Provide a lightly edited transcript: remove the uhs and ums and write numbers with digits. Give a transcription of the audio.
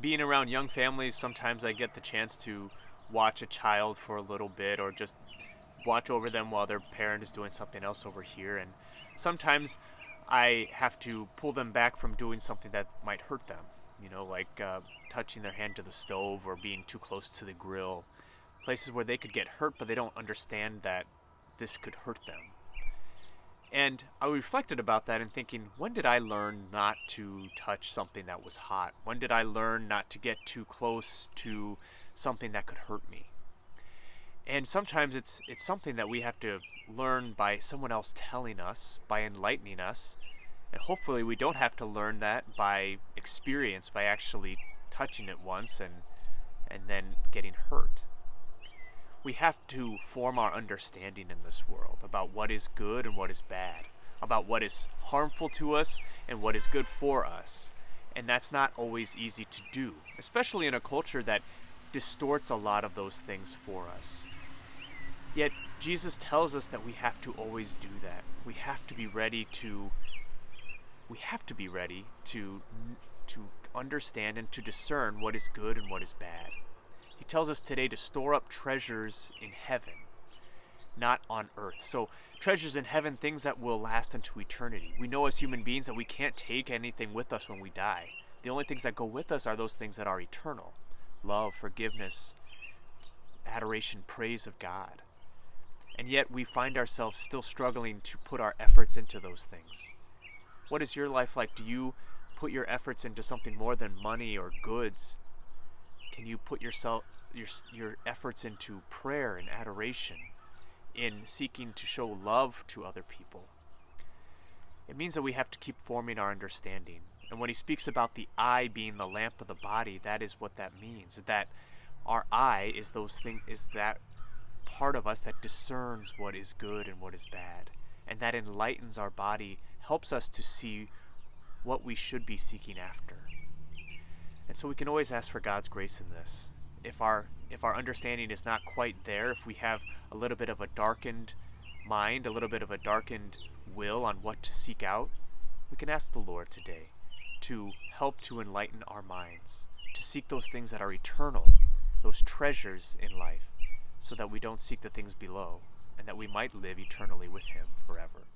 being around young families, sometimes I get the chance to watch a child for a little bit or just watch over them while their parent is doing something else over here. And sometimes I have to pull them back from doing something that might hurt them, like touching their hand to the stove or being too close to the grill. Places where they could get hurt, but they don't understand that this could hurt them. And I reflected about that and thinking, when did I learn not to touch something that was hot? When did I learn not to get too close to something that could hurt me? And sometimes it's something that we have to learn by someone else telling us, by enlightening us. And hopefully we don't have to learn that by experience, by actually touching it once and then getting hurt. We have to form our understanding in this world about what is good and what is bad, about what is harmful to us and what is good for us. And that's not always easy to do, especially in a culture that distorts a lot of those things for us. Yet Jesus tells us that we have to always do that. We have to be ready to understand and to discern what is good and what is bad. He tells us today to store up treasures in heaven, not on earth. So treasures in heaven, things that will last into eternity. We know as human beings that we can't take anything with us when we die. The only things that go with us are those things that are eternal. Love, forgiveness, adoration, praise of God. And yet we find ourselves still struggling to put our efforts into those things. What is your life like? Do you put your efforts into something more than money or goods? Can you put your efforts into prayer and adoration, in seeking to show love to other people? It means that we have to keep forming our understanding. And when he speaks about the eye being the lamp of the body, that is what that means. That our eye is that part of us that discerns what is good and what is bad, and that enlightens our body, helps us to see what we should be seeking after. And so we can always ask for God's grace in this. If our understanding is not quite there, if we have a little bit of a darkened mind, a little bit of a darkened will on what to seek out, we can ask the Lord today to help to enlighten our minds, to seek those things that are eternal, those treasures in life, so that we don't seek the things below, and that we might live eternally with Him forever.